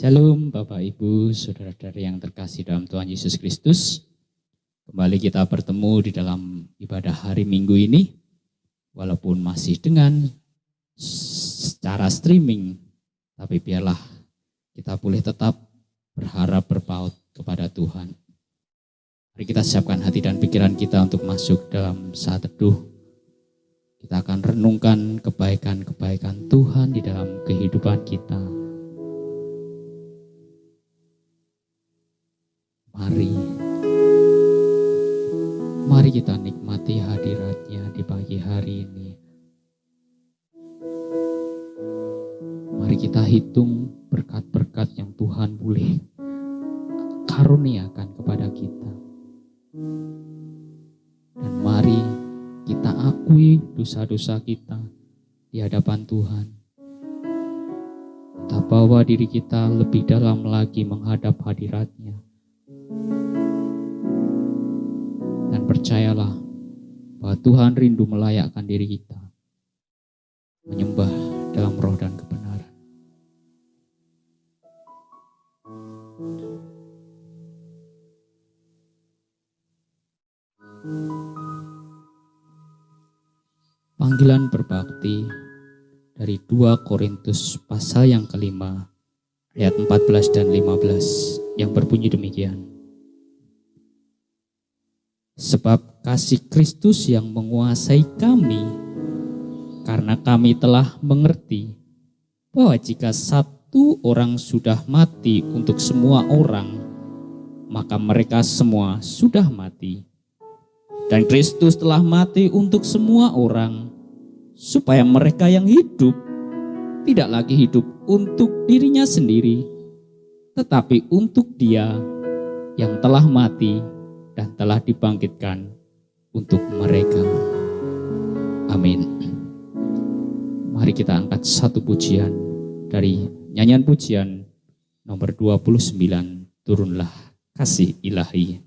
Shalom Bapak Ibu, Saudara-saudara yang terkasih dalam Tuhan Yesus Kristus. Kembali kita bertemu di dalam ibadah hari Minggu ini. Walaupun masih dengan secara streaming, tapi biarlah kita boleh tetap berharap berpaut kepada Tuhan. Mari kita siapkan hati dan pikiran kita untuk masuk dalam saat teduh. Kita akan renungkan kebaikan-kebaikan Tuhan di dalam kehidupan kita. Mari kita nikmati hadirat-Nya di pagi hari ini. Mari kita hitung berkat-berkat yang Tuhan boleh karuniakan kepada kita. Dan mari kita akui dosa-dosa kita di hadapan Tuhan. Kita bawa diri kita lebih dalam lagi menghadap hadirat-Nya. Dan percayalah bahwa Tuhan rindu melayakkan diri kita menyembah dalam roh dan kebenaran. Panggilan berbakti dari 2 Korintus pasal yang kelima ayat 14 dan 15 yang berbunyi demikian. Sebab kasih Kristus yang menguasai kami, karena kami telah mengerti bahwa jika satu orang sudah mati untuk semua orang, maka mereka semua sudah mati. Dan Kristus telah mati untuk semua orang, supaya mereka yang hidup tidak lagi hidup untuk dirinya sendiri, tetapi untuk Dia yang telah mati dan telah dibangkitkan untuk mereka. Amin. Mari kita angkat satu pujian dari nyanyian pujian nomor 29, Turunlah Kasih Ilahi.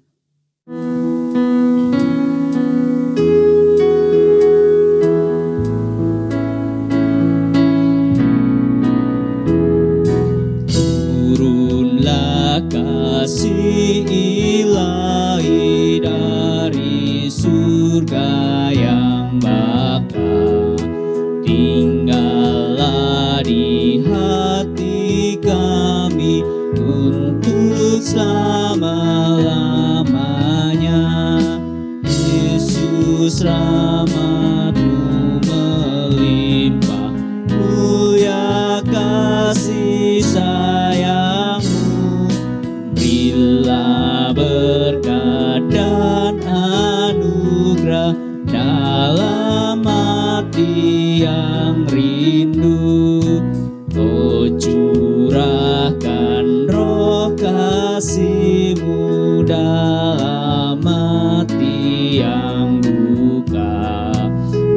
Turunlah kasih ilahi dari surga yang bakal, tinggallah di hati kami untuk selama-lamanya. Yesus, rahmat-Mu melimpah, mulia kasih sayang-Mu, berilah berkat dan anugerah dalam hati yang rindu. Oh, curahkan roh kasih-Mu dalam hati yang buka.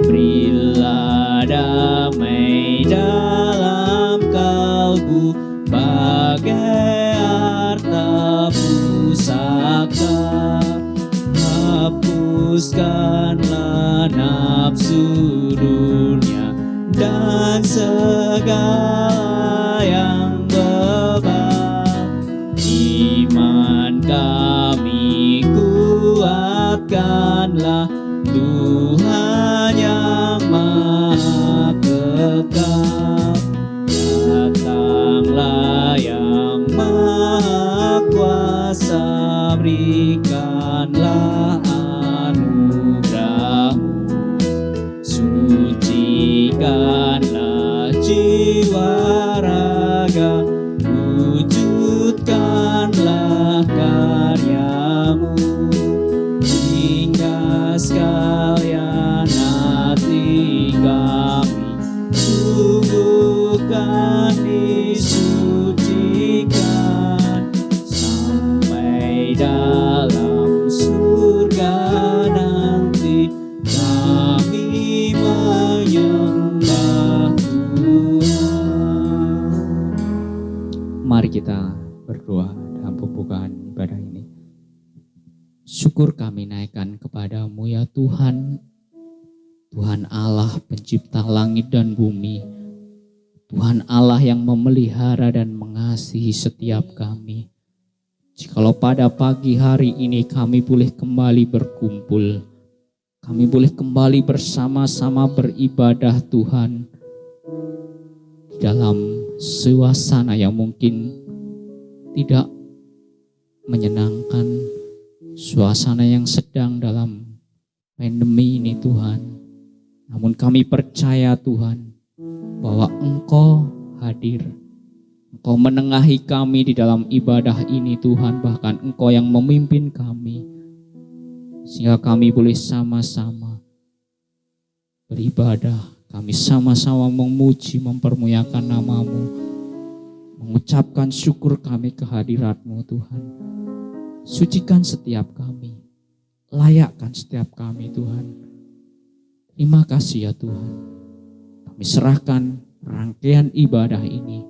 Berilah damai dalam kalbu bagai harta pusaka. Hapuskanlah nafsu dunia dan segala yang beban. Iman kami kuatkanlah Tuhan yang Maha Kekal. Datanglah yang Maha Kuasa, berikanlah anugerah-Mu. Sucikanlah jiwa raga, wujudkanlah karya-Mu, hingga sekalian hati kami sungguhkan disucikan, sampai dalam surga nanti kami menyembah Tuhan. Mari kita berdoa dalam pembukaan ibadah ini. Syukur kami naikkan kepadamu ya Tuhan, Tuhan Allah pencipta langit dan bumi, Tuhan Allah yang memelihara dan mengasihi setiap kami. Jikalau pada pagi hari ini kami boleh kembali berkumpul, kami boleh kembali bersama-sama beribadah Tuhan di dalam suasana yang mungkin tidak menyenangkan, suasana yang sedang dalam pandemi ini Tuhan. Namun kami percaya Tuhan bahwa Engkau hadir, Engkau menengahi kami di dalam ibadah ini Tuhan, bahkan Engkau yang memimpin kami, sehingga kami boleh sama-sama beribadah, kami sama-sama memuji, mempermuliakan nama-Mu, mengucapkan syukur kami kehadirat-Mu Tuhan. Sucikan setiap kami, layakkan setiap kami Tuhan. Terima kasih ya Tuhan. Kami serahkan rangkaian ibadah ini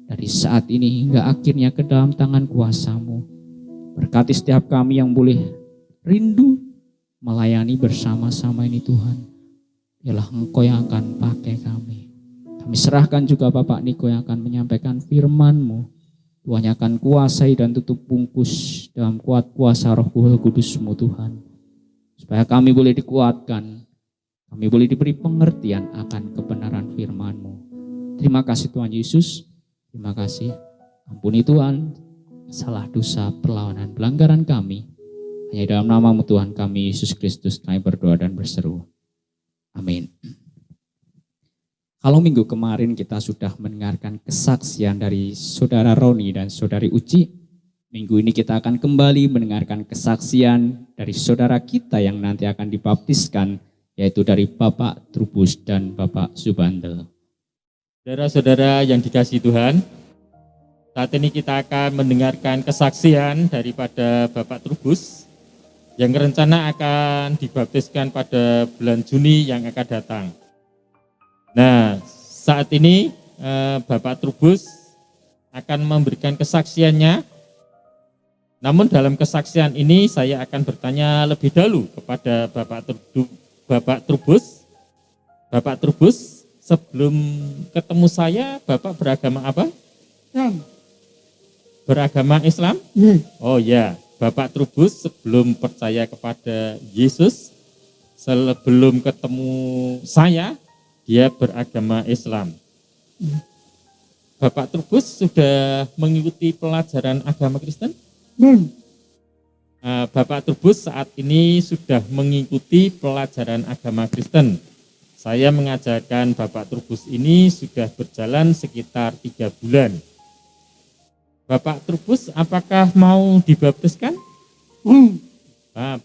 dari saat ini hingga akhirnya ke dalam tangan kuasa-Mu. Berkati setiap kami yang boleh rindu melayani bersama-sama ini Tuhan. Biarlah Engkau yang akan pakai kami. Kami serahkan juga Bapak Niko yang akan menyampaikan firman-Mu. Tuhan yang akan kuasai dan tutup bungkus dalam kuat kuasa Roh Kudus-Mu Tuhan. Supaya kami boleh dikuatkan, kami boleh diberi pengertian akan kebenaran firman-Mu. Terima kasih Tuhan Yesus. Terima kasih. Ampuni Tuhan salah dosa, perlawanan, pelanggaran kami. Hanya dalam nama-Mu Tuhan kami Yesus Kristus kami berdoa dan berseru. Amin. Kalau minggu kemarin kita sudah mendengarkan kesaksian dari Saudara Roni dan Saudari Uci, minggu ini kita akan kembali mendengarkan kesaksian dari saudara kita yang nanti akan dibaptiskan, yaitu dari Bapak Trubus dan Bapak Subandel. Saudara-saudara yang dikasihi Tuhan, saat ini kita akan mendengarkan kesaksian daripada Bapak Trubus yang rencana akan dibaptiskan pada bulan Juni yang akan datang. Nah, saat ini Bapak Trubus akan memberikan kesaksiannya. Namun dalam kesaksian ini saya akan bertanya lebih dahulu kepada Bapak Trubus. Bapak Trubus, sebelum ketemu saya, Bapak beragama apa? Islam. Beragama Islam? Oh ya, Bapak Trubus sebelum percaya kepada Yesus, sebelum ketemu saya, dia beragama Islam. Bapak Trubus sudah mengikuti pelajaran agama Kristen? Bapak Trubus saat ini sudah mengikuti pelajaran agama Kristen. Saya mengajarkan Bapak Trubus ini sudah berjalan sekitar 3 bulan. Bapak Trubus apakah mau dibaptiskan?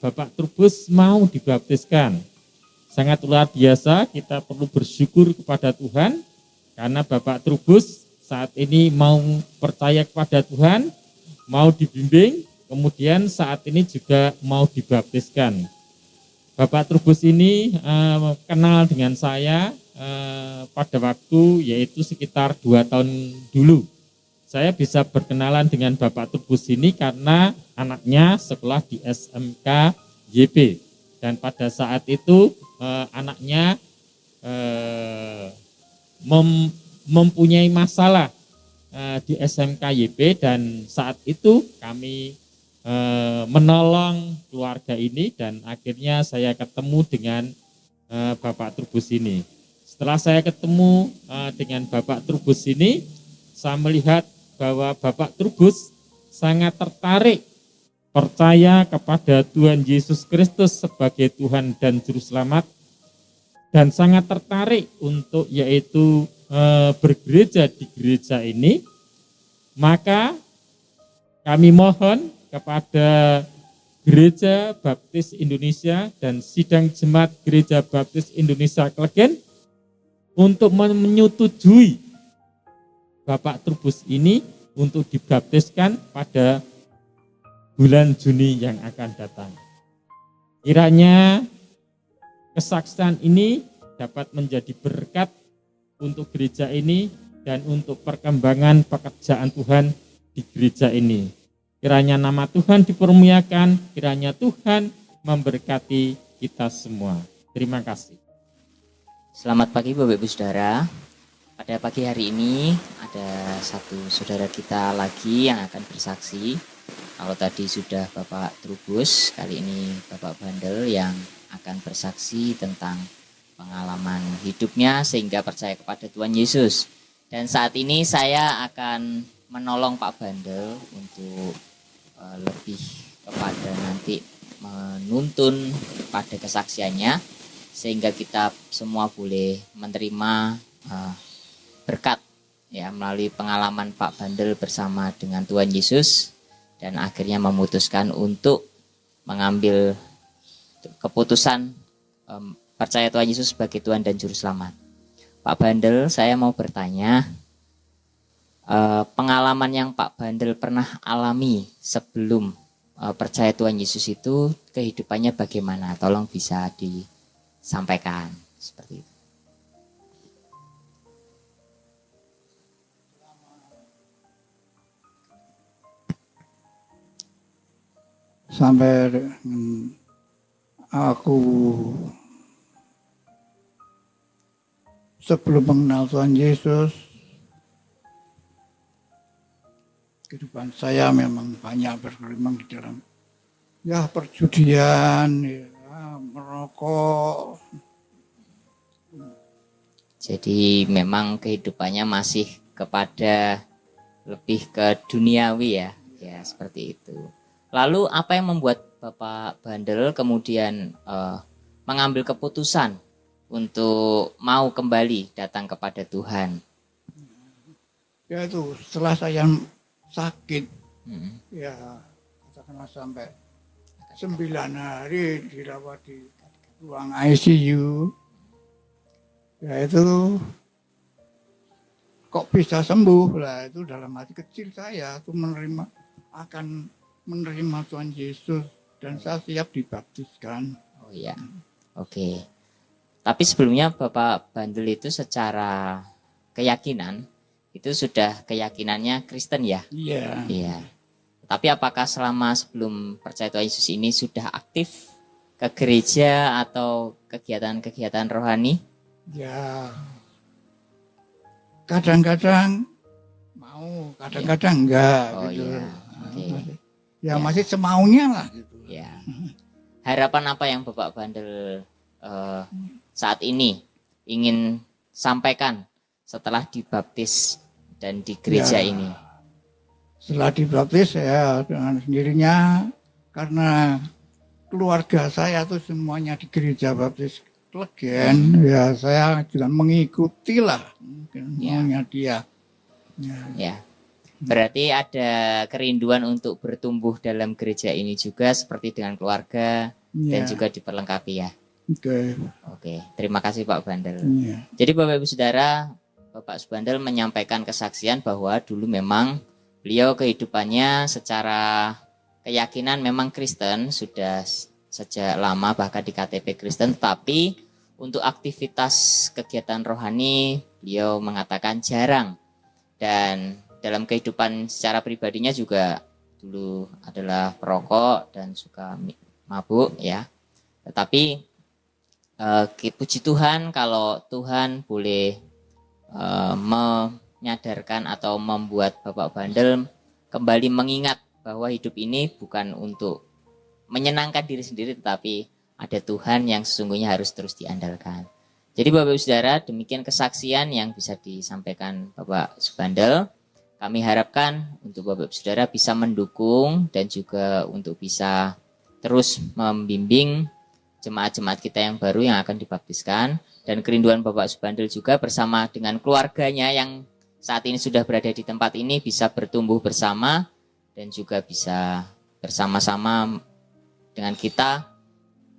Bapak Trubus mau dibaptiskan. Sangat luar biasa, kita perlu bersyukur kepada Tuhan karena Bapak Trubus saat ini mau percaya kepada Tuhan, mau dibimbing, kemudian saat ini juga mau dibaptiskan. Bapak Trubus ini kenal dengan saya pada waktu yaitu sekitar 2 tahun dulu. Saya bisa berkenalan dengan Bapak Trubus ini karena anaknya sekolah di SMK YP. Dan pada saat itu anaknya mempunyai masalah di SMK YP dan saat itu kami menolong keluarga ini dan akhirnya saya ketemu dengan Bapak Trubus ini. Setelah saya ketemu dengan Bapak Trubus ini, saya melihat bahwa Bapak Trubus sangat tertarik percaya kepada Tuhan Yesus Kristus sebagai Tuhan dan Juru Selamat dan sangat tertarik untuk yaitu bergereja di gereja ini. Maka kami mohon kepada Gereja Baptis Indonesia dan Sidang Jemaat Gereja Baptis Indonesia Klegen untuk menyetujui Bapak Trubus ini untuk dibaptiskan pada bulan Juni yang akan datang. Kiranya kesaksian ini dapat menjadi berkat untuk gereja ini dan untuk perkembangan pekerjaan Tuhan di gereja ini. Kiranya nama Tuhan dipermuliakan, kiranya Tuhan memberkati kita semua. Terima kasih. Selamat pagi Bapak Ibu Saudara. Pada pagi hari ini ada satu saudara kita lagi yang akan bersaksi. Kalau tadi sudah Bapak Trubus, kali ini Bapak Bandel yang akan bersaksi tentang pengalaman hidupnya sehingga percaya kepada Tuhan Yesus. Dan saat ini saya akan menolong Pak Bandel untuk lebih kepada nanti menuntun pada kesaksiannya sehingga kita semua boleh menerima berkat ya melalui pengalaman Pak Bandel bersama dengan Tuhan Yesus dan akhirnya memutuskan untuk mengambil keputusan percaya Tuhan Yesus sebagai Tuhan dan Juru Selamat. Pak Bandel, saya mau bertanya, pengalaman yang Pak Bandel pernah alami sebelum percaya Tuhan Yesus itu kehidupannya bagaimana? Tolong bisa disampaikan seperti itu. Sampai aku sebelum mengenal Tuhan Yesus, kehidupan saya memang banyak bergelimang di dalam perjudian, merokok. Jadi memang kehidupannya masih kepada lebih ke duniawi ya seperti itu. Lalu apa yang membuat Bapak Bandel kemudian mengambil keputusan untuk mau kembali datang kepada Tuhan? Ya itu setelah saya sakit, katakanlah sampai 9 hari dirawat di ruang ICU, ya itu kok bisa sembuh lah, itu dalam hati kecil saya itu akan menerima Tuhan Yesus dan saya siap dibaptiskan. Oh iya, oke. Tapi sebelumnya Bapak Bandel itu secara keyakinan itu sudah keyakinannya Kristen ya? Iya. Iya. Tapi apakah selama sebelum percaya Tuhan Yesus ini sudah aktif ke gereja atau kegiatan-kegiatan rohani? Ya, kadang-kadang mau, kadang-kadang enggak. Oh gitu. iya, oke. Ya masih semaunya lah gitu. Ya. Harapan apa yang Bapak Bandel saat ini ingin sampaikan setelah dibaptis dan di gereja ini? Setelah dibaptis saya dengan sendirinya, karena keluarga saya tuh semuanya di gereja baptis Klegen, ya saya juga mengikuti lah maunya dia. Ya. Berarti ada kerinduan untuk bertumbuh dalam gereja ini juga seperti dengan keluarga dan juga diperlengkapi ya. Oke, terima kasih Pak Bandel. Jadi Bapak Ibu Saudara, Bapak Subandel menyampaikan kesaksian bahwa dulu memang beliau kehidupannya secara keyakinan memang Kristen, sudah sejak lama bahkan di KTP Kristen, tapi untuk aktivitas kegiatan rohani beliau mengatakan jarang. Dan dalam kehidupan secara pribadinya juga dulu adalah perokok dan suka mabuk ya. Tetapi puji Tuhan kalau Tuhan boleh menyadarkan atau membuat Bapak Bandel kembali mengingat bahwa hidup ini bukan untuk menyenangkan diri sendiri, tetapi ada Tuhan yang sesungguhnya harus terus diandalkan. Jadi Bapak Ibu Saudara, demikian kesaksian yang bisa disampaikan Bapak Subandel. Kami harapkan untuk Bapak Ibu Saudara bisa mendukung dan juga untuk bisa terus membimbing jemaat-jemaat kita yang baru yang akan dibaptiskan. Dan kerinduan Bapak Subandel juga bersama dengan keluarganya yang saat ini sudah berada di tempat ini bisa bertumbuh bersama dan juga bisa bersama-sama dengan kita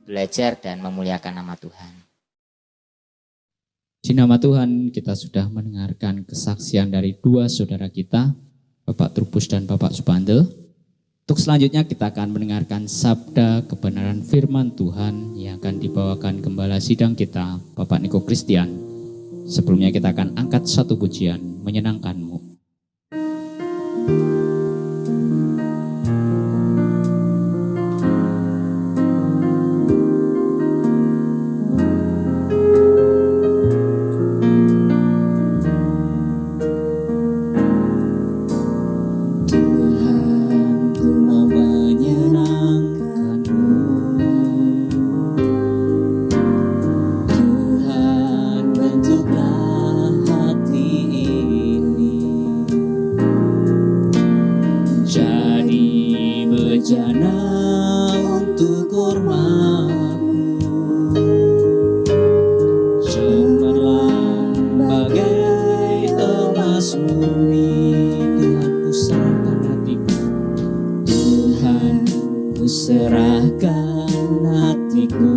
belajar dan memuliakan nama Tuhan. Di nama Tuhan kita sudah mendengarkan kesaksian dari dua saudara kita, Bapak Trubus dan Bapak Subandel. Untuk selanjutnya kita akan mendengarkan sabda kebenaran firman Tuhan yang akan dibawakan gembala sidang kita, Bapak Niko Christian. Sebelumnya kita akan angkat satu pujian, Menyenangkanmu. bejana untuk hormat-Mu. Cemerlang bagai emas murni, Tuhan ku serahkan hatiku. Tuhan ku serahkan hatiku.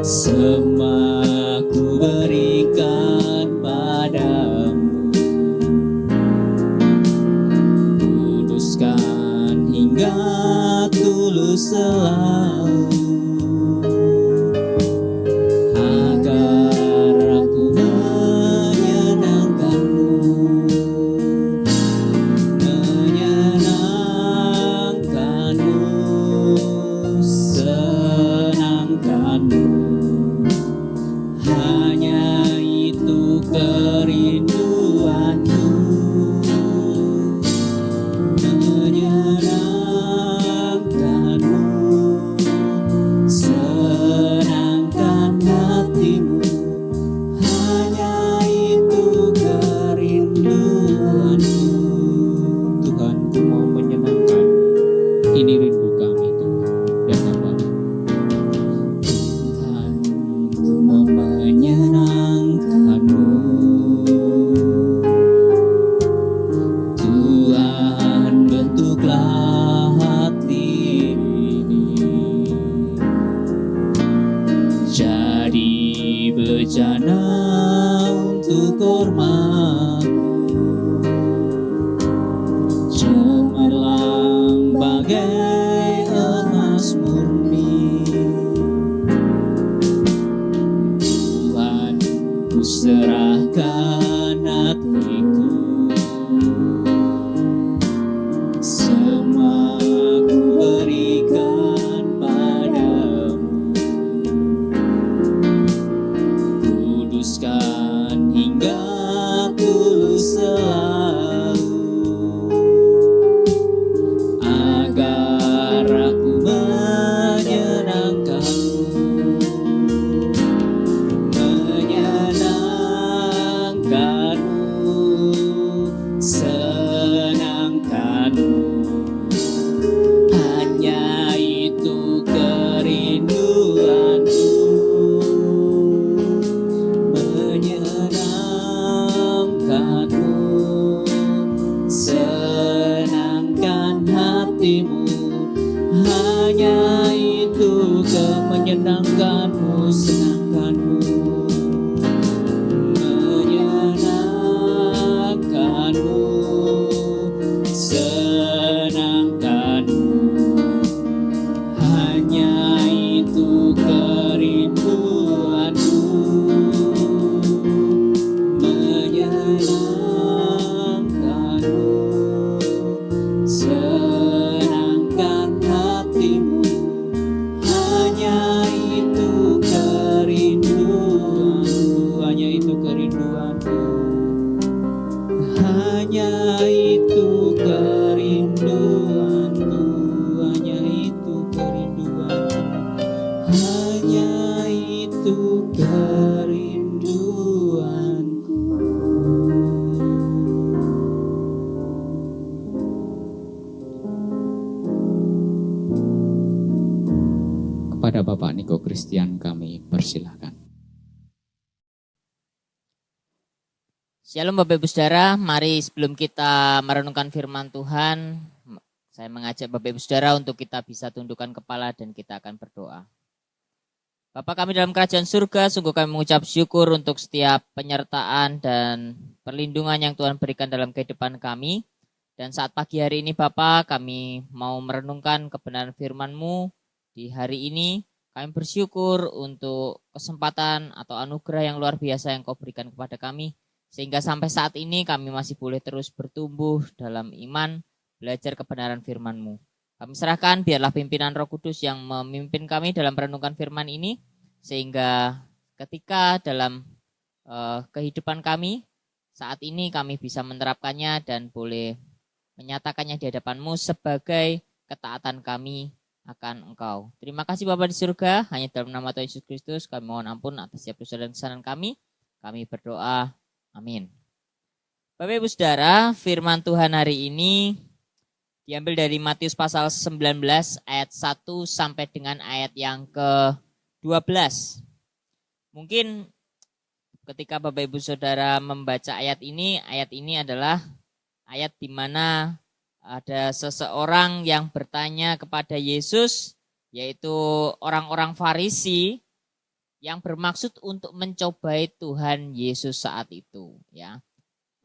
Semua ku berikan padamu. Kuduskan hingga tulus selalu, agar aku menyenangkan-Mu, menyenangkan-Mu, senangkan-Mu. Hanya itu kerinduanku, menyenangkan-Mu, senangkan hatimu. Hanya itu kerinduanku. Tuhan, ku mau menyenangkan. Ini rindu kami Tuhan dan Bapa. Tuhan, ku mau menyenangkan-Mu. Tuhan, bentuklah hati ini jadi bejana untuk hormat-Mu. Cemerlang bagai emas murni, Tuhan, ku serahkan hatiku. Semua ku berikan padamu. Kuduskan hingga tulus selalu, agar aku menyenangkan-Mu, menyenangkan-Mu, senangkan-Mu. Hanya itu kerinduanku, menyenangkan-Mu, senangkan hatimu. Hanya itu menyenangkan-Mu, senangkan-Mu, menyenangkan-Mu, senangkan-Mu. Hanya itu kerinduanku, menyenangkan-Mu, senangkan hatimu. Hanya itu kerinduanku, hanya itu kerinduanku, hanya itu kerinduanku, hanya itu kerinduanku, hanya itu kerinduanku. Kepada Bapak Niko Christian kami persilahkan. Shalom Bapak Ibu Saudara, mari sebelum kita merenungkan firman Tuhan, saya mengajak Bapak Ibu Saudara untuk kita bisa tundukkan kepala dan kita akan berdoa. Bapa kami dalam kerajaan surga, sungguh kami mengucap syukur untuk setiap penyertaan dan perlindungan yang Tuhan berikan dalam kehidupan kami. Dan saat pagi hari ini Bapa, kami mau merenungkan kebenaran firman-Mu di hari ini. Kami bersyukur untuk kesempatan atau anugerah yang luar biasa yang Kau berikan kepada kami. Sehingga sampai saat ini kami masih boleh terus bertumbuh dalam iman, belajar kebenaran firman-Mu. Kami serahkan biarlah pimpinan Roh Kudus yang memimpin kami dalam merenungkan firman ini. Sehingga ketika dalam kehidupan kami, saat ini kami bisa menerapkannya dan boleh menyatakannya di hadapan-Mu sebagai ketaatan kami akan Engkau. Terima kasih Bapa di surga, hanya dalam nama Tuhan Yesus Kristus kami mohon ampun atas setiap dosa dan kesalahan kami. Kami berdoa, amin. Bapak Ibu Saudara, firman Tuhan hari ini Diambil dari Matius pasal 19 ayat 1 sampai dengan ayat yang ke-12. Mungkin ketika Bapak Ibu Saudara membaca ayat ini adalah ayat di mana ada seseorang yang bertanya kepada Yesus, yaitu orang-orang Farisi yang bermaksud untuk mencobai Tuhan Yesus saat itu. Ya.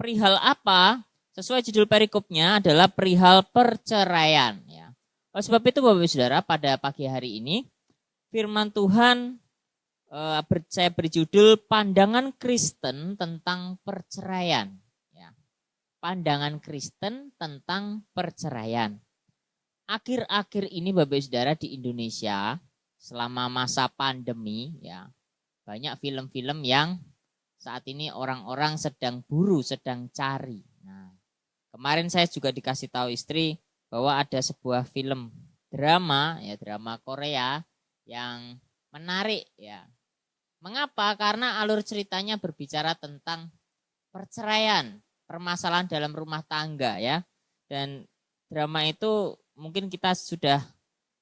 Perihal apa? Sesuai judul perikopnya adalah perihal perceraian. Ya. Oleh sebab itu Bapak Ibu Saudara, pada pagi hari ini firman Tuhan saya beri judul Pandangan Kristen tentang Perceraian. Ya. Pandangan Kristen tentang perceraian. Akhir-akhir ini Bapak Ibu Saudara di Indonesia selama masa pandemi ya, banyak film-film yang saat ini orang-orang sedang buru, sedang cari. Nah, kemarin saya juga dikasih tahu istri bahwa ada sebuah film drama Korea yang menarik ya. Mengapa? Karena alur ceritanya berbicara tentang perceraian, permasalahan dalam rumah tangga ya. Dan drama itu mungkin kita sudah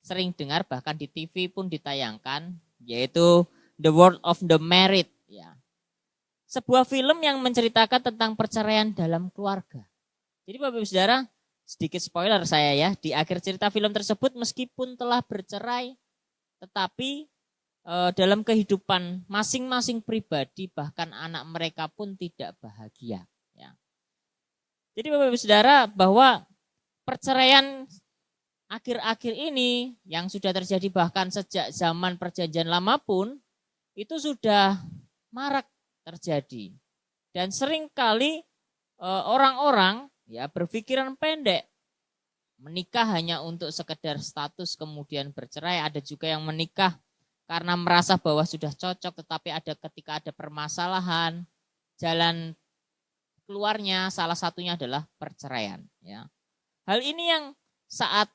sering dengar, bahkan di TV pun ditayangkan, yaitu The World of the Married ya. Sebuah film yang menceritakan tentang perceraian dalam keluarga. Jadi Bapak Ibu Saudara, sedikit spoiler saya ya, di akhir cerita film tersebut meskipun telah bercerai, tetapi dalam kehidupan masing-masing pribadi, bahkan anak mereka pun tidak bahagia. Ya. Jadi Bapak Ibu Saudara, bahwa perceraian akhir-akhir ini yang sudah terjadi bahkan sejak zaman perjanjian lama pun, itu sudah marak terjadi. Dan seringkali orang-orang ya berpikiran pendek, menikah hanya untuk sekedar status kemudian bercerai. Ada juga yang menikah karena merasa bahwa sudah cocok, tetapi ketika ada permasalahan, jalan keluarnya salah satunya adalah perceraian. Ya. Hal ini yang saat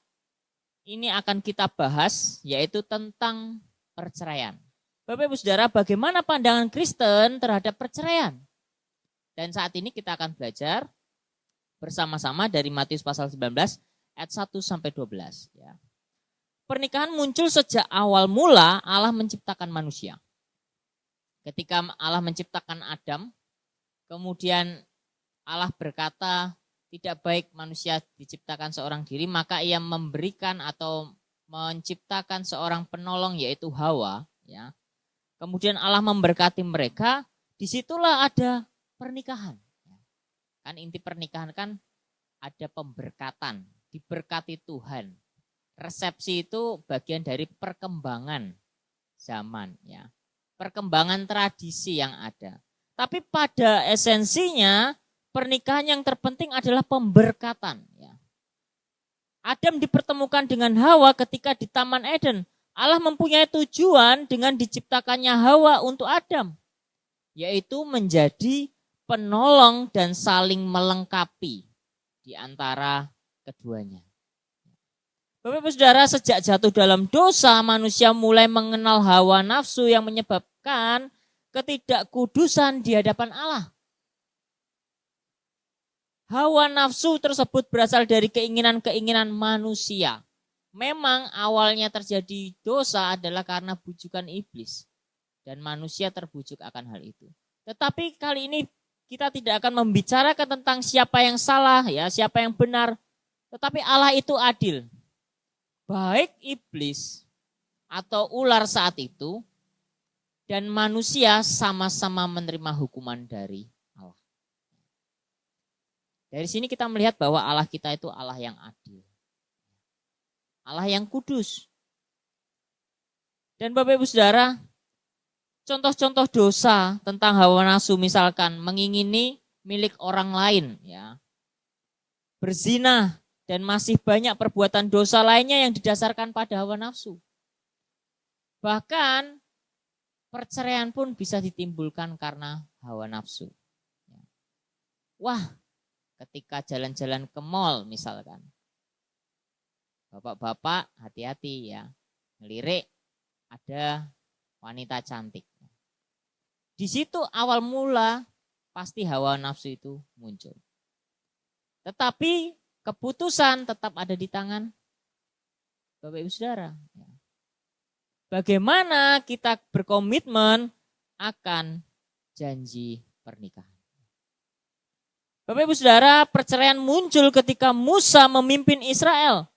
ini akan kita bahas, yaitu tentang perceraian. Bapak Ibu Saudara, bagaimana pandangan Kristen terhadap perceraian? Dan saat ini kita akan belajar bersama-sama dari Matius pasal 19 ayat 1 sampai 12 ya. Pernikahan muncul sejak awal mula Allah menciptakan manusia. Ketika Allah menciptakan Adam, kemudian Allah berkata, tidak baik manusia diciptakan seorang diri, maka ia memberikan atau menciptakan seorang penolong, yaitu Hawa ya. Kemudian Allah memberkati mereka, disitulah ada pernikahan. Kan inti pernikahan kan ada pemberkatan, diberkati Tuhan. Resepsi itu bagian dari perkembangan zaman ya. Perkembangan tradisi yang ada. Tapi pada esensinya pernikahan yang terpenting adalah pemberkatan ya. Adam dipertemukan dengan Hawa ketika di Taman Eden. Allah mempunyai tujuan dengan diciptakannya Hawa untuk Adam, yaitu menjadi penolong dan saling melengkapi di antara keduanya. Bapak Ibu Saudara, sejak jatuh dalam dosa, manusia mulai mengenal hawa nafsu yang menyebabkan ketidakkudusan di hadapan Allah. Hawa nafsu tersebut berasal dari keinginan-keinginan manusia. Memang awalnya terjadi dosa adalah karena bujukan iblis. Dan manusia terbujuk akan hal itu. Tetapi kali ini kita tidak akan membicarakan tentang siapa yang salah, ya, siapa yang benar. Tetapi Allah itu adil. Baik iblis atau ular saat itu dan manusia sama-sama menerima hukuman dari Allah. Dari sini kita melihat bahwa Allah kita itu Allah yang adil. Allah yang kudus. Dan Bapak Ibu Saudara, contoh-contoh dosa tentang hawa nafsu, misalkan mengingini milik orang lain, ya, berzina, dan masih banyak perbuatan dosa lainnya yang didasarkan pada hawa nafsu. Bahkan perceraian pun bisa ditimbulkan karena hawa nafsu. Wah, ketika jalan-jalan ke mall misalkan, bapak-bapak hati-hati ya, ngelirik ada wanita cantik. Di situ awal mula pasti hawa nafsu itu muncul. Tetapi keputusan tetap ada di tangan Bapak Ibu Saudara. Bagaimana kita berkomitmen akan janji pernikahan. Bapak Ibu Saudara, perceraian muncul ketika Musa memimpin Israel.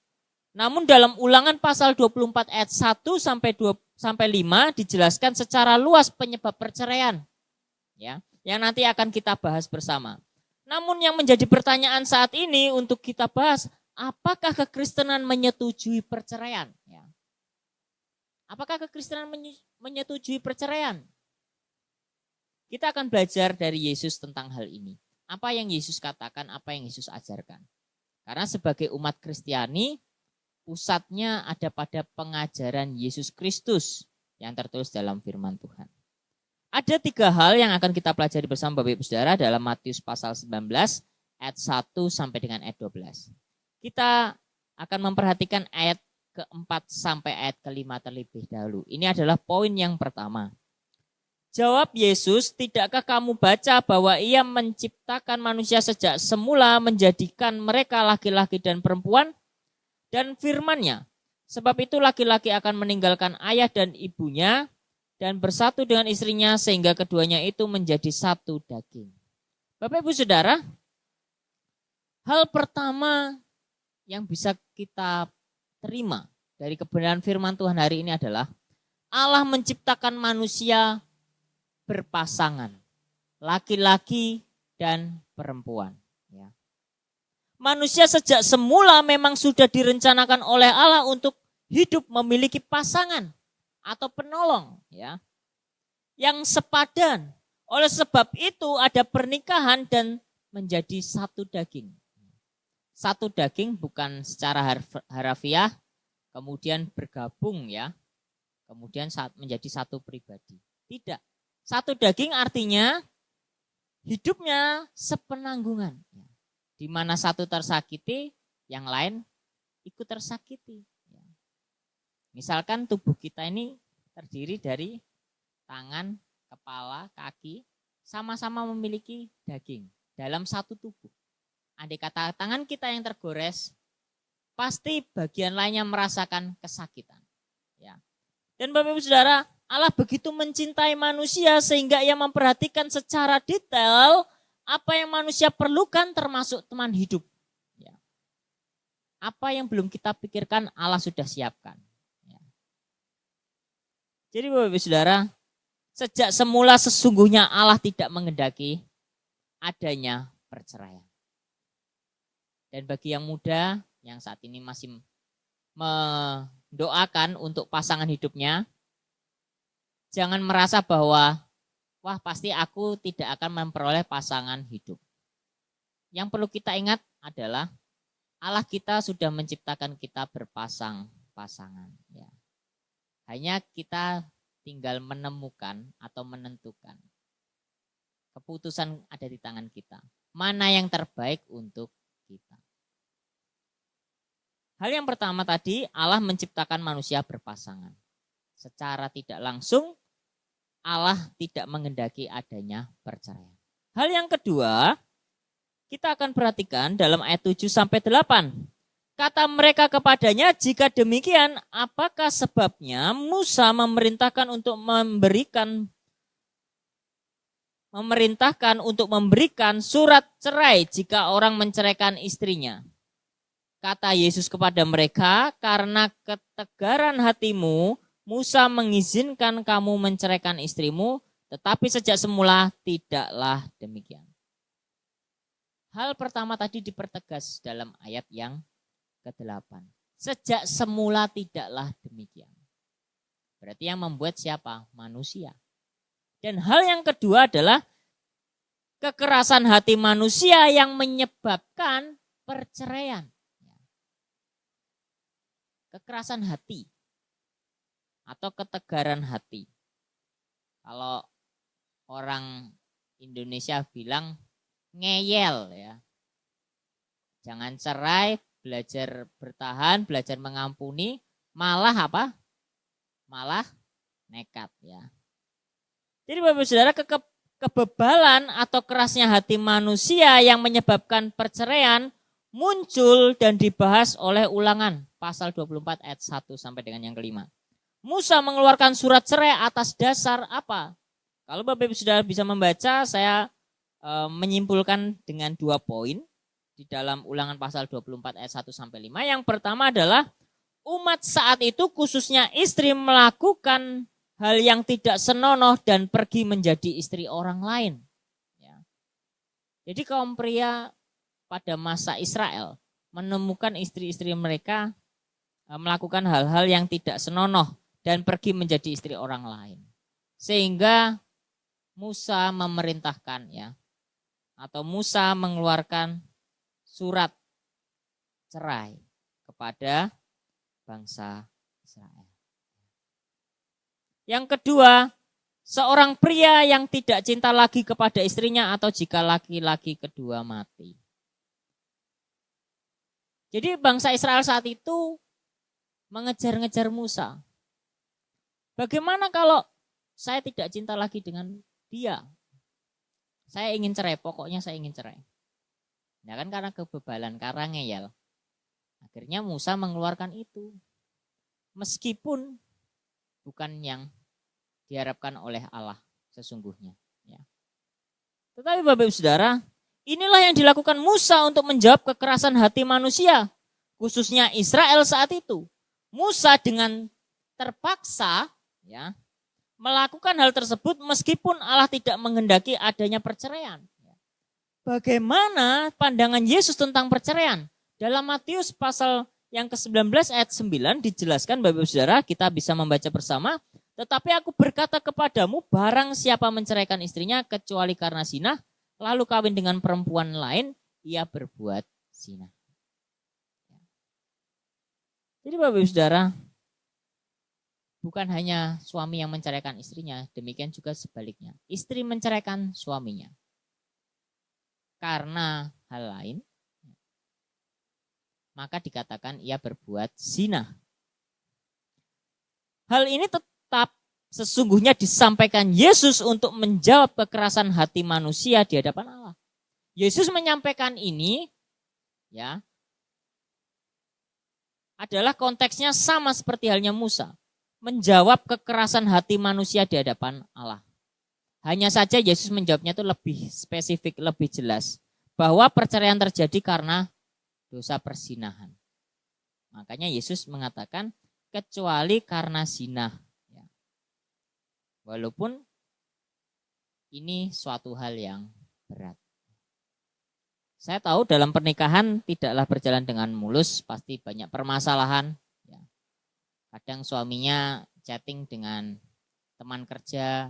Namun dalam Ulangan pasal 24 ayat 1 sampai 5 dijelaskan secara luas penyebab perceraian. Ya, yang nanti akan kita bahas bersama. Namun yang menjadi pertanyaan saat ini untuk kita bahas, apakah kekristenan menyetujui perceraian? Ya. Apakah kekristenan menyetujui perceraian? Kita akan belajar dari Yesus tentang hal ini. Apa yang Yesus katakan, apa yang Yesus ajarkan. Karena sebagai umat Kristiani, pusatnya ada pada pengajaran Yesus Kristus yang tertulis dalam firman Tuhan. Ada 3 hal yang akan kita pelajari bersama Bapak Ibu Saudara dalam Matius pasal 19 ayat 1 sampai dengan ayat 12. Kita akan memperhatikan ayat ke-4 sampai ayat ke-5 terlebih dahulu. Ini adalah poin yang pertama. Jawab Yesus, tidakkah kamu baca bahwa Ia menciptakan manusia sejak semula menjadikan mereka laki-laki dan perempuan? Dan firman-Nya, sebab itu laki-laki akan meninggalkan ayah dan ibunya dan bersatu dengan istrinya sehingga keduanya itu menjadi satu daging. Bapak Ibu Saudara, hal pertama yang bisa kita terima dari kebenaran firman Tuhan hari ini adalah Allah menciptakan manusia berpasangan, laki-laki dan perempuan. Ya. Manusia sejak semula memang sudah direncanakan oleh Allah untuk hidup memiliki pasangan atau penolong, ya, yang sepadan. Oleh sebab itu ada pernikahan dan menjadi satu daging. Satu daging bukan secara harafiah kemudian bergabung, ya, kemudian menjadi satu pribadi. Tidak. Satu daging artinya hidupnya sepenanggungan. Di mana satu tersakiti, yang lain ikut tersakiti. Misalkan tubuh kita ini terdiri dari tangan, kepala, kaki, sama-sama memiliki daging dalam satu tubuh. Andai kata tangan kita yang tergores, pasti bagian lainnya merasakan kesakitan. Ya. Dan Bapak Ibu Saudara, Allah begitu mencintai manusia sehingga Ia memperhatikan secara detail apa yang manusia perlukan termasuk teman hidup. Ya. Apa yang belum kita pikirkan Allah sudah siapkan. Ya. Jadi Bapak Ibu Saudara, sejak semula sesungguhnya Allah tidak mengendaki adanya perceraian. Dan bagi yang muda yang saat ini masih mendoakan untuk pasangan hidupnya, jangan merasa bahwa wah pasti aku tidak akan memperoleh pasangan hidup. Yang perlu kita ingat adalah Allah kita sudah menciptakan kita berpasang-pasangan. Ya. Hanya kita tinggal menemukan atau menentukan. Keputusan ada di tangan kita. Mana yang terbaik untuk kita. Hal yang pertama tadi, Allah menciptakan manusia berpasangan. Secara tidak langsung, Allah tidak mengendaki adanya perceraian. Hal yang kedua, kita akan perhatikan dalam ayat 7 sampai 8. Kata mereka kepadanya, jika demikian, apakah sebabnya Musa memerintahkan untuk memberikan surat cerai jika orang menceraikan istrinya? Kata Yesus kepada mereka, karena ketegaran hatimu, Musa mengizinkan kamu menceraikan istrimu, tetapi sejak semula tidaklah demikian. Hal pertama tadi dipertegas dalam ayat yang ke-8. Sejak semula tidaklah demikian. Berarti yang membuat siapa? Manusia. Dan hal yang kedua adalah kekerasan hati manusia yang menyebabkan perceraian. Kekerasan hati atau ketegaran hati. Kalau orang Indonesia bilang ngeyel, ya. Jangan cerai, belajar bertahan, belajar mengampuni, malah apa? Malah nekat, ya. Jadi Bapak Saudara, kebebalan atau kerasnya hati manusia yang menyebabkan perceraian muncul dan dibahas oleh Ulangan pasal 24 ayat 1 sampai dengan yang kelima. Musa mengeluarkan surat cerai atas dasar apa? Kalau Bapak Ibu sudah bisa membaca, saya menyimpulkan dengan 2 poin di dalam Ulangan pasal 24 ayat 1 sampai 5. Yang pertama adalah umat saat itu khususnya istri melakukan hal yang tidak senonoh dan pergi menjadi istri orang lain. Ya. Jadi kaum pria pada masa Israel menemukan istri-istri mereka melakukan hal-hal yang tidak senonoh dan pergi menjadi istri orang lain. Sehingga Musa memerintahkan atau Musa mengeluarkan surat cerai kepada bangsa Israel. Yang kedua, seorang pria yang tidak cinta lagi kepada istrinya atau jika laki-laki kedua mati. Jadi bangsa Israel saat itu mengejar-ngejar Musa. Bagaimana kalau saya tidak cinta lagi dengan dia? Saya ingin cerai, pokoknya saya ingin cerai. Ya kan karena kebebalan, karena ngeyel. Akhirnya Musa mengeluarkan itu. Meskipun bukan yang diharapkan oleh Allah sesungguhnya. Ya. Tetapi Bapak Ibu Saudara, inilah yang dilakukan Musa untuk menjawab kekerasan hati manusia, khususnya Israel saat itu. Musa dengan terpaksa melakukan hal tersebut meskipun Allah tidak menghendaki adanya perceraian. Bagaimana pandangan Yesus tentang perceraian? Dalam Matius pasal yang ke-19 ayat 9 dijelaskan Bapak Ibu Saudara, kita bisa membaca bersama. Tetapi aku berkata kepadamu, barang siapa menceraikan istrinya kecuali karena zina, lalu kawin dengan perempuan lain, ia berbuat zina. Jadi Bapak Ibu Saudara, bukan hanya suami yang menceraikan istrinya, demikian juga sebaliknya. Istri menceraikan suaminya karena hal lain, maka dikatakan ia berbuat zina. Hal ini tetap sesungguhnya disampaikan Yesus untuk menjawab kekerasan hati manusia di hadapan Allah. Yesus menyampaikan ini adalah konteksnya sama seperti halnya Musa. Menjawab kekerasan hati manusia di hadapan Allah. Hanya saja Yesus menjawabnya itu lebih spesifik, lebih jelas. Bahwa perceraian terjadi karena dosa perzinahan. Makanya Yesus mengatakan kecuali karena zina. Walaupun ini suatu hal yang berat. Saya tahu dalam pernikahan tidaklah berjalan dengan mulus, pasti banyak permasalahan. Kadang suaminya chatting dengan teman kerja,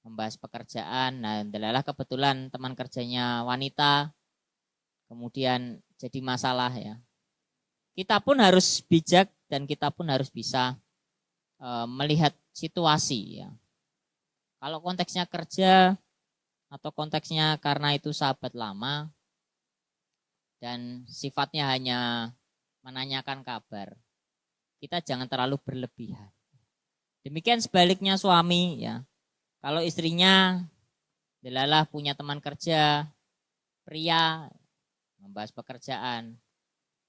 membahas pekerjaan. Nah, adalah kebetulan teman kerjanya wanita, kemudian jadi masalah ya. Kita pun harus bijak dan kita pun harus bisa melihat situasi ya. Kalau konteksnya kerja atau konteksnya karena itu sahabat lama dan sifatnya hanya menanyakan kabar, kita jangan terlalu berlebihan. Demikian sebaliknya suami ya. Kalau istrinya adalah punya teman kerja pria membahas pekerjaan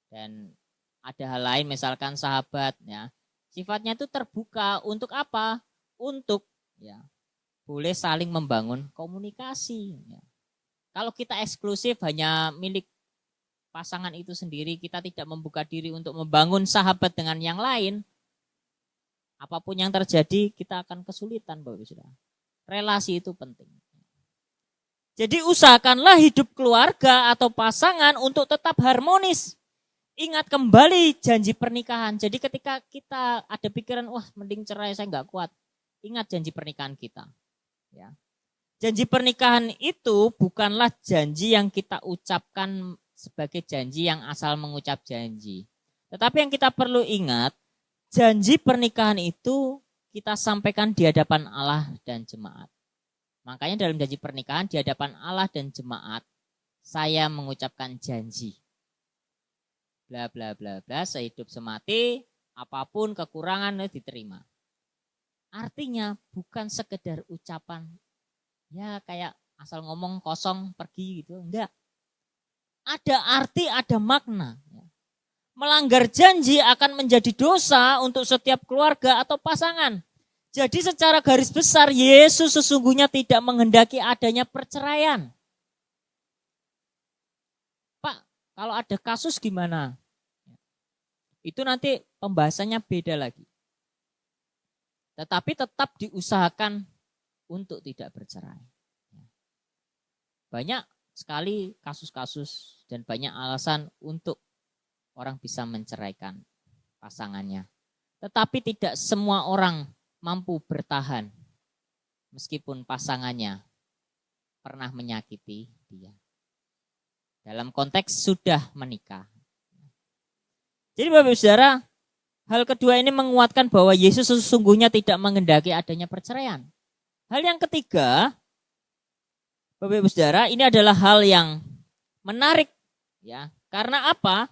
dan ada hal lain misalkan sahabat ya. Sifatnya itu terbuka untuk apa? Untuk ya boleh saling membangun komunikasi ya. Kalau kita eksklusif hanya milik pasangan itu sendiri, kita tidak membuka diri untuk membangun sahabat dengan yang lain, apapun yang terjadi kita akan kesulitan Bapak Ibu Saudara. Relasi itu penting. Jadi usahakanlah hidup keluarga atau pasangan untuk tetap harmonis. Ingat kembali janji pernikahan. Jadi ketika kita ada pikiran, wah mending cerai saya nggak kuat. Ingat janji pernikahan kita. Ya. Janji pernikahan itu bukanlah janji yang kita ucapkan sebagai janji yang asal mengucap janji. Tetapi yang kita perlu ingat, janji pernikahan itu kita sampaikan di hadapan Allah dan jemaat. Makanya dalam janji pernikahan di hadapan Allah dan jemaat, saya mengucapkan janji. Bla bla bla bla, sehidup semati, apapun kekurangan diterima. Artinya bukan sekedar ucapan, ya kayak asal ngomong kosong pergi gitu, enggak. ada arti, ada makna. Melanggar janji akan menjadi dosa untuk setiap keluarga atau pasangan. Jadi secara garis besar Yesus sesungguhnya tidak menghendaki adanya perceraian. Pak, kalau ada kasus gimana? Itu nanti pembahasannya beda lagi. Tetapi tetap diusahakan untuk tidak bercerai. Banyak sekali kasus-kasus dan banyak alasan untuk orang bisa menceraikan pasangannya. Tetapi tidak semua orang mampu bertahan meskipun pasangannya pernah menyakiti dia. Dalam konteks sudah menikah. Jadi Bapak Ibu Saudara, hal kedua ini menguatkan bahwa Yesus sesungguhnya tidak menghendaki adanya perceraian. Hal yang ketiga, Bapak Ibu Saudara, ini adalah hal yang menarik ya. Karena apa?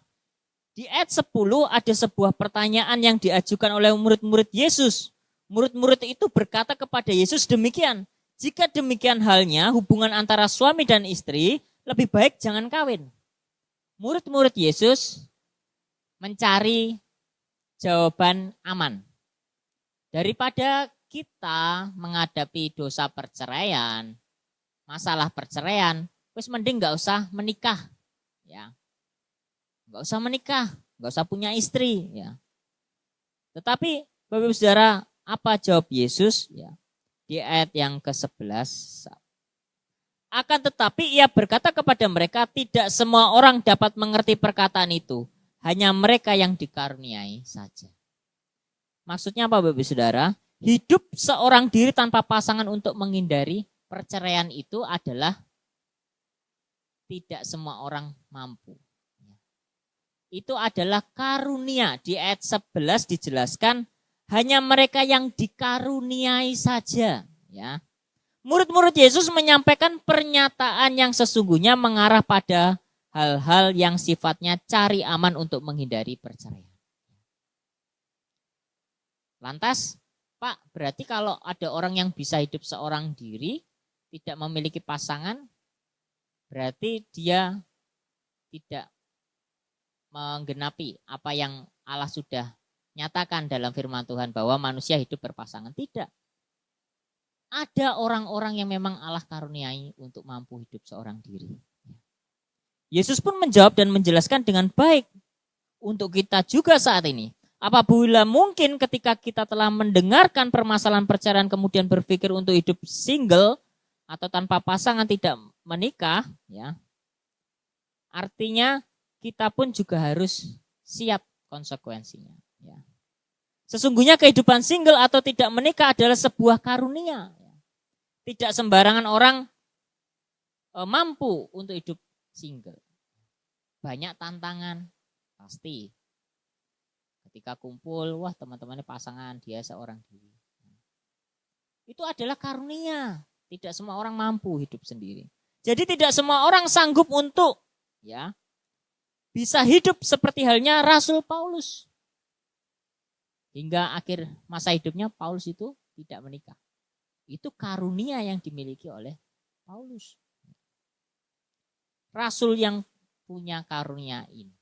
Di ayat 10 ada sebuah pertanyaan yang diajukan oleh murid-murid Yesus. Murid-murid itu berkata kepada Yesus demikian, jika demikian halnya hubungan antara suami dan istri, lebih baik jangan kawin. Murid-murid Yesus mencari jawaban aman. Daripada kita menghadapi dosa perceraian, masalah perceraian, wis mending nggak usah menikah, ya. Nggak usah menikah, nggak usah punya istri, ya. Tetapi Bapak Ibu Saudara, apa jawab Yesus? Ya, di ayat yang ke-11. Akan tetapi ia berkata kepada mereka, tidak semua orang dapat mengerti perkataan itu, hanya mereka yang dikaruniai saja. Maksudnya apa Bapak Ibu Saudara? Hidup seorang diri tanpa pasangan untuk menghindari perceraian itu adalah tidak semua orang mampu. Itu adalah karunia. Di ayat 11 dijelaskan hanya mereka yang dikaruniai saja. Ya. Murid-murid Yesus menyampaikan pernyataan yang sesungguhnya mengarah pada hal-hal yang sifatnya cari aman untuk menghindari perceraian. Lantas, Pak, berarti kalau ada orang yang bisa hidup seorang diri, tidak memiliki pasangan, berarti dia tidak menggenapi apa yang Allah sudah nyatakan dalam firman Tuhan bahwa manusia hidup berpasangan. Tidak. Ada orang-orang yang memang Allah karuniai untuk mampu hidup seorang diri. Yesus pun menjawab dan menjelaskan dengan baik untuk kita juga saat ini. Apabila mungkin ketika kita telah mendengarkan permasalahan perceraian kemudian berpikir untuk hidup single atau tanpa pasangan tidak menikah, ya, artinya kita pun juga harus siap konsekuensinya. Ya. Sesungguhnya kehidupan single atau tidak menikah adalah sebuah karunia. Tidak sembarangan orang mampu untuk hidup single. Banyak tantangan, pasti. Ketika kumpul, wah teman-temannya pasangan, dia seorang diri. Itu adalah karunia. Tidak semua orang mampu hidup sendiri. Jadi tidak semua orang sanggup untuk ya bisa hidup seperti halnya Rasul Paulus. Hingga akhir masa hidupnya Paulus itu tidak menikah. Itu karunia yang dimiliki oleh Paulus. Rasul yang punya karunia ini.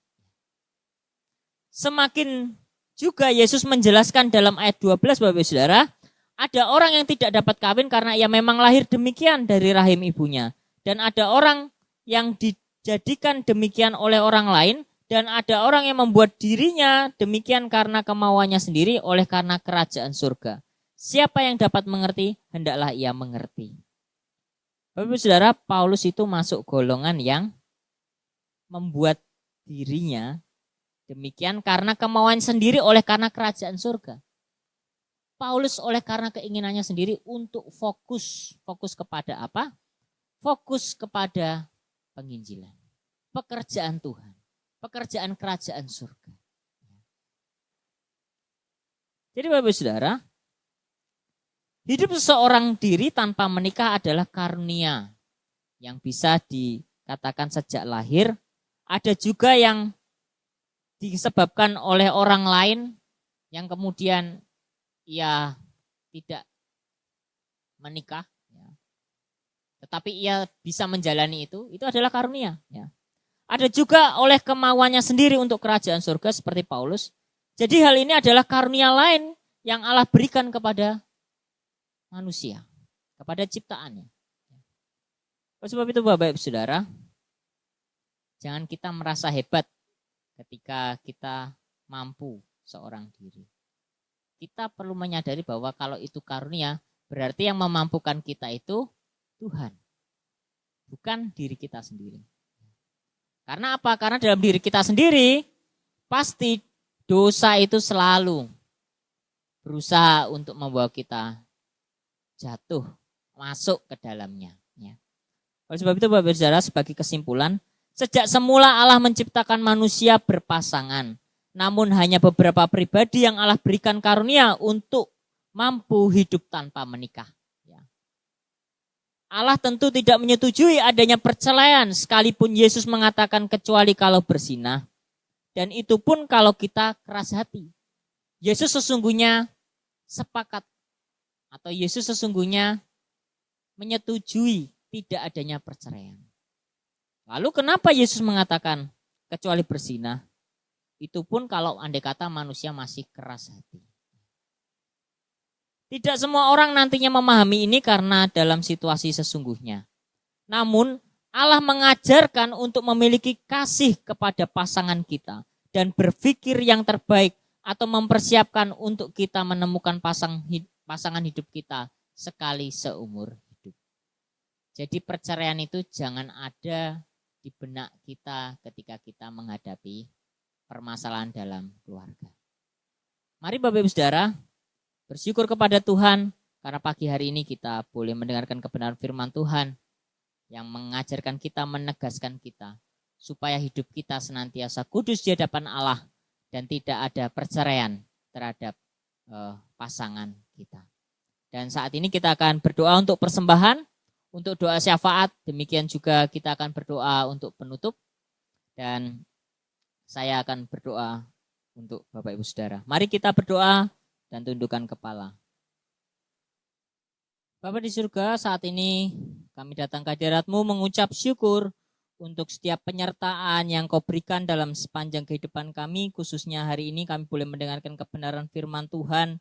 Semakin juga Yesus menjelaskan dalam ayat 12 Bapak Ibu Saudara, ada orang yang tidak dapat kawin karena ia memang lahir demikian dari rahim ibunya. Dan ada orang yang dijadikan demikian oleh orang lain, dan ada orang yang membuat dirinya demikian karena kemauannya sendiri oleh karena kerajaan surga. Siapa yang dapat mengerti, hendaklah ia mengerti. Bapak Ibu Saudara, Paulus itu masuk golongan yang membuat dirinya demikian karena kemauan sendiri oleh karena kerajaan surga. Paulus oleh karena keinginannya sendiri untuk fokus kepada apa? Fokus kepada penginjilan, pekerjaan Tuhan, pekerjaan kerajaan surga. Jadi Bapak Ibu Saudara, hidup seseorang diri tanpa menikah adalah karunia yang bisa dikatakan sejak lahir. Ada juga yang disebabkan oleh orang lain yang kemudian ia tidak menikah. Tetapi ia bisa menjalani itu adalah karunia. Ya. Ada juga oleh kemauannya sendiri untuk kerajaan surga seperti Paulus. Jadi hal ini adalah karunia lain yang Allah berikan kepada manusia, kepada ciptaannya. Oleh sebab itu Bapak Ibu Saudara, jangan kita merasa hebat ketika kita mampu seorang diri. Kita perlu menyadari bahwa kalau itu karunia, berarti yang memampukan kita itu Tuhan, bukan diri kita sendiri. Karena apa? Karena dalam diri kita sendiri, pasti dosa itu selalu berusaha untuk membawa kita jatuh, masuk ke dalamnya. Ya. Oleh sebab itu Bapak Saudara, sebagai kesimpulan, sejak semula Allah menciptakan manusia berpasangan. Namun hanya beberapa pribadi yang Allah berikan karunia untuk mampu hidup tanpa menikah. Allah tentu tidak menyetujui adanya perceraian sekalipun Yesus mengatakan kecuali kalau berzinah. Dan itu pun kalau kita keras hati. Yesus sesungguhnya sepakat atau Yesus sesungguhnya menyetujui tidak adanya perceraian. Lalu kenapa Yesus mengatakan kecuali berzinah? Itu pun kalau andai kata manusia masih keras hati. Tidak semua orang nantinya memahami ini karena dalam situasi sesungguhnya. Namun Allah mengajarkan untuk memiliki kasih kepada pasangan kita dan berpikir yang terbaik atau mempersiapkan untuk kita menemukan pasangan hidup kita sekali seumur hidup. Jadi perceraian itu jangan ada di benak kita ketika kita menghadapi permasalahan dalam keluarga. Mari Bapak Ibu Saudara, bersyukur kepada Tuhan karena pagi hari ini kita boleh mendengarkan kebenaran firman Tuhan yang mengajarkan kita, menegaskan kita supaya hidup kita senantiasa kudus di hadapan Allah dan tidak ada perceraian terhadap pasangan kita. Dan saat ini kita akan berdoa untuk persembahan, untuk doa syafaat, demikian juga kita akan berdoa untuk penutup dan saya akan berdoa untuk Bapak Ibu Saudara. Mari kita berdoa dan tundukkan kepala. Bapa di surga, saat ini kami datang ke hadirat-Mu mengucap syukur untuk setiap penyertaan yang Kau berikan dalam sepanjang kehidupan kami, khususnya hari ini kami boleh mendengarkan kebenaran firman Tuhan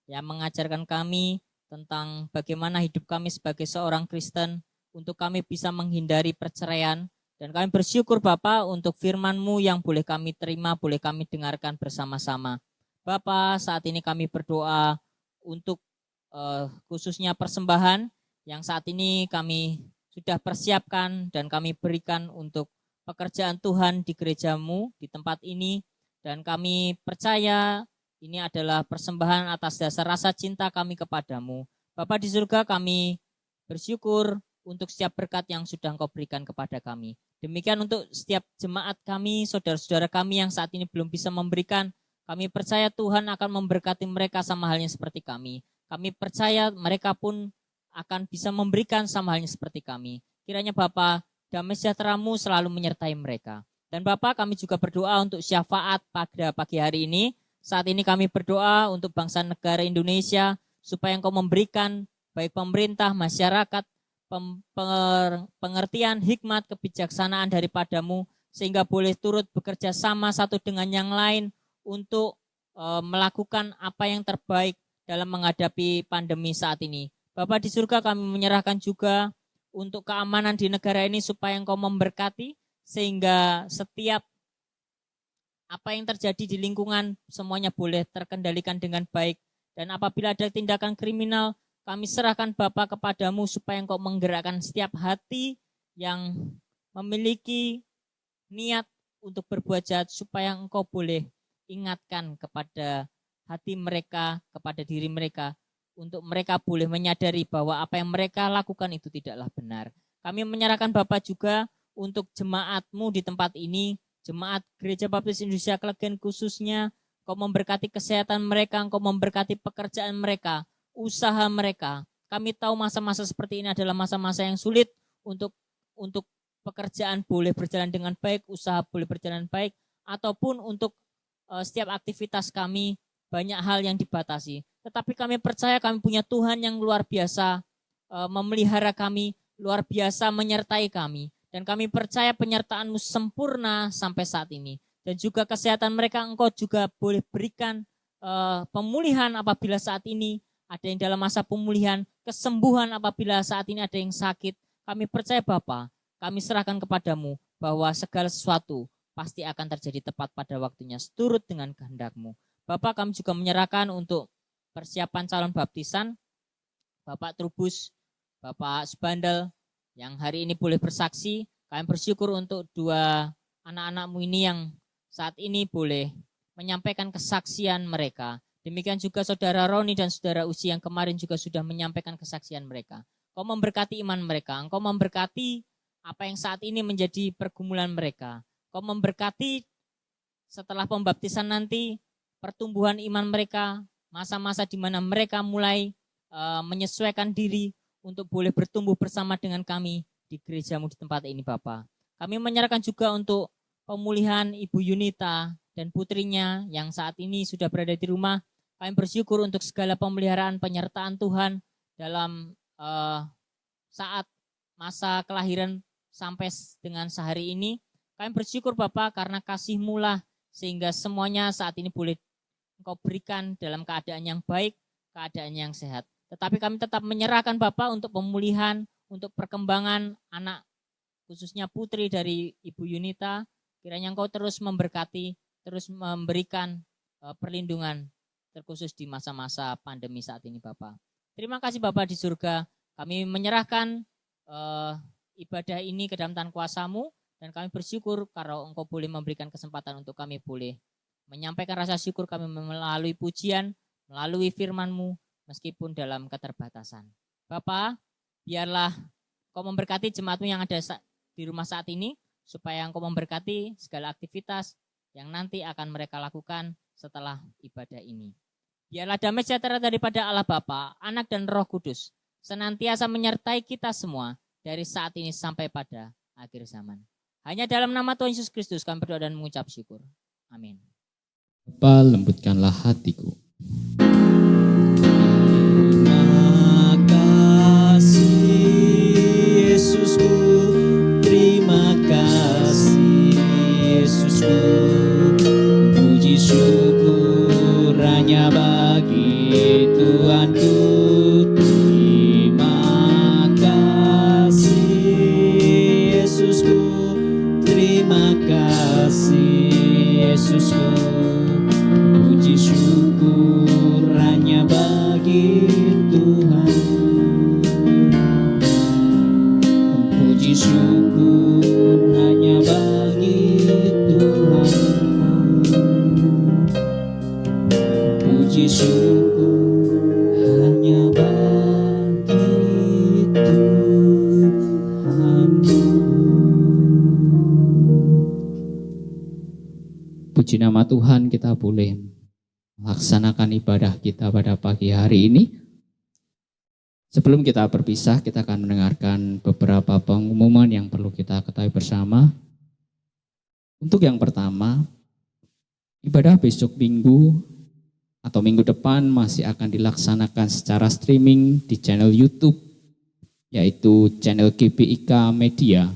yang mengajarkan kami tentang bagaimana hidup kami sebagai seorang Kristen untuk kami bisa menghindari perceraian. Dan kami bersyukur Bapa untuk firman-Mu yang boleh kami terima, boleh kami dengarkan bersama-sama. Bapa, saat ini kami berdoa untuk khususnya persembahan yang saat ini kami sudah persiapkan dan kami berikan untuk pekerjaan Tuhan di gereja-Mu di tempat ini. Dan kami percaya ini adalah persembahan atas dasar rasa cinta kami kepadamu. Bapa di surga, kami bersyukur untuk setiap berkat yang sudah Engkau berikan kepada kami. Demikian untuk setiap jemaat kami, saudara-saudara kami yang saat ini belum bisa memberikan. Kami percaya Tuhan akan memberkati mereka sama halnya seperti kami. Kami percaya mereka pun akan bisa memberikan sama halnya seperti kami. Kiranya Bapa, damai sejahtera-Mu selalu menyertai mereka. Dan Bapa, kami juga berdoa untuk syafaat pada pagi hari ini. Saat ini kami berdoa untuk bangsa negara Indonesia supaya Engkau memberikan baik pemerintah, masyarakat, pengertian, hikmat, kebijaksanaan daripada-Mu sehingga boleh turut bekerja sama satu dengan yang lain untuk melakukan apa yang terbaik dalam menghadapi pandemi saat ini. Bapa di surga, kami menyerahkan juga untuk keamanan di negara ini supaya Engkau memberkati sehingga setiap apa yang terjadi di lingkungan semuanya boleh terkendalikan dengan baik. Dan apabila ada tindakan kriminal, kami serahkan Bapa kepada-Mu supaya Engkau menggerakkan setiap hati yang memiliki niat untuk berbuat jahat supaya Engkau boleh ingatkan kepada hati mereka, kepada diri mereka, untuk mereka boleh menyadari bahwa apa yang mereka lakukan itu tidaklah benar. Kami menyerahkan Bapa juga untuk jemaat-Mu di tempat ini, jemaat Gereja Baptis Indonesia Klegen khususnya, Engkau memberkati kesehatan mereka, Engkau memberkati pekerjaan mereka, usaha mereka. Kami tahu masa-masa seperti ini adalah masa-masa yang sulit untuk pekerjaan boleh berjalan dengan baik, usaha boleh berjalan baik, ataupun untuk setiap aktivitas kami banyak hal yang dibatasi. Tetapi kami percaya kami punya Tuhan yang luar biasa memelihara kami, luar biasa menyertai kami. Dan kami percaya penyertaan-Mu sempurna sampai saat ini. Dan juga kesehatan mereka Engkau juga boleh berikan pemulihan apabila saat ini ada yang dalam masa pemulihan, kesembuhan apabila saat ini ada yang sakit. Kami percaya Bapa, kami serahkan kepadamu bahwa segala sesuatu pasti akan terjadi tepat pada waktunya, seturut dengan kehendak-Mu. Bapak, kami juga menyerahkan untuk persiapan calon baptisan, Bapak Trubus, Bapak Subandel, yang hari ini boleh bersaksi. Kami bersyukur untuk dua anak-anak-Mu ini yang saat ini boleh menyampaikan kesaksian mereka. Demikian juga saudara Roni dan saudara Uci yang kemarin juga sudah menyampaikan kesaksian mereka. Engkau memberkati iman mereka, Engkau memberkati apa yang saat ini menjadi pergumulan mereka. Engkau memberkati setelah pembaptisan nanti, pertumbuhan iman mereka, masa-masa di mana mereka mulai menyesuaikan diri untuk boleh bertumbuh bersama dengan kami di gereja-Mu di tempat ini Bapa. Kami menyerahkan juga untuk pemulihan Ibu Yunita dan putrinya yang saat ini sudah berada di rumah. Kami bersyukur untuk segala pemeliharaan penyertaan Tuhan dalam saat masa kelahiran sampai dengan sehari ini. Kami bersyukur Bapa karena kasih-Mu lah sehingga semuanya saat ini boleh Engkau berikan dalam keadaan yang baik, keadaan yang sehat. Tetapi kami tetap menyerahkan Bapa untuk pemulihan, untuk perkembangan anak, khususnya putri dari Ibu Yunita. Kiranya Engkau terus memberkati, terus memberikan perlindungan, terkhusus di masa-masa pandemi saat ini Bapa. Terima kasih Bapa di surga, kami menyerahkan ibadah ini ke dalam tangan kuasa-Mu, dan kami bersyukur kalau Engkau boleh memberikan kesempatan untuk kami boleh menyampaikan rasa syukur kami melalui pujian, melalui firman-Mu, meskipun dalam keterbatasan. Bapa, biarlah Engkau memberkati jemaat-Mu yang ada di rumah saat ini, supaya Engkau memberkati segala aktivitas yang nanti akan mereka lakukan setelah ibadah ini. Biarlah damai sejahtera daripada Allah Bapa, Anak dan Roh Kudus senantiasa menyertai kita semua dari saat ini sampai pada akhir zaman. Hanya dalam nama Tuhan Yesus Kristus kami berdoa dan mengucap syukur. Amin. Bapa, lembutkanlah hatiku. Yesusku, terima kasih Yesusku, puji syukur hanya bagi Tuhanku. Terima kasih Yesusku, terima kasih Yesusku, puji syukur hanya bagi Tuhan. Puji syukur hanya bagi Tuhan. Puji syukur hanya bagi Tuhan. Puji nama Tuhan, kita boleh melaksanakan ibadah kita pada pagi hari ini. Sebelum kita berpisah, kita akan mendengarkan beberapa pengumuman yang perlu kita ketahui bersama. Untuk yang pertama, ibadah besok Minggu atau minggu depan masih akan dilaksanakan secara streaming di channel YouTube, yaitu channel GBIK Media.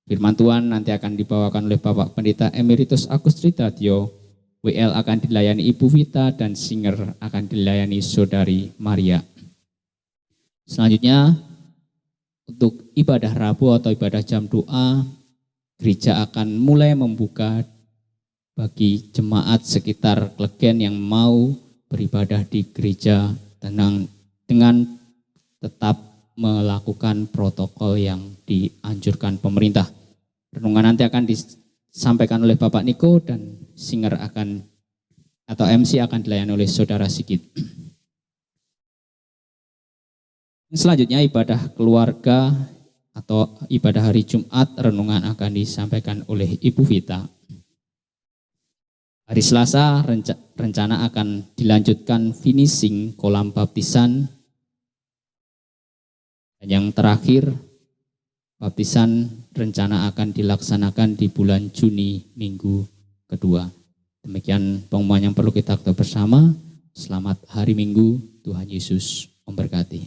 Firman Tuhan nanti akan dibawakan oleh Bapak Pendeta Emeritus Agus Tritatyo, WL akan dilayani Ibu Vita, dan singer akan dilayani Saudari Maria. Selanjutnya, untuk ibadah Rabu atau ibadah jam doa, gereja akan mulai membuka bagi jemaat sekitar Klegen yang mau beribadah di gereja dengan tetap melakukan protokol yang dianjurkan pemerintah. Renungan nanti akan disampaikan oleh Bapak Niko, dan singer atau MC akan dilayani oleh Saudara Sigit. Selanjutnya ibadah keluarga atau ibadah hari Jumat, renungan akan disampaikan oleh Ibu Vita. Hari Selasa rencana akan dilanjutkan finishing kolam baptisan. Dan yang terakhir, baptisan rencana akan dilaksanakan di bulan Juni minggu kedua. Demikian pengumuman yang perlu kita ketahui bersama. Selamat hari Minggu, Tuhan Yesus memberkati.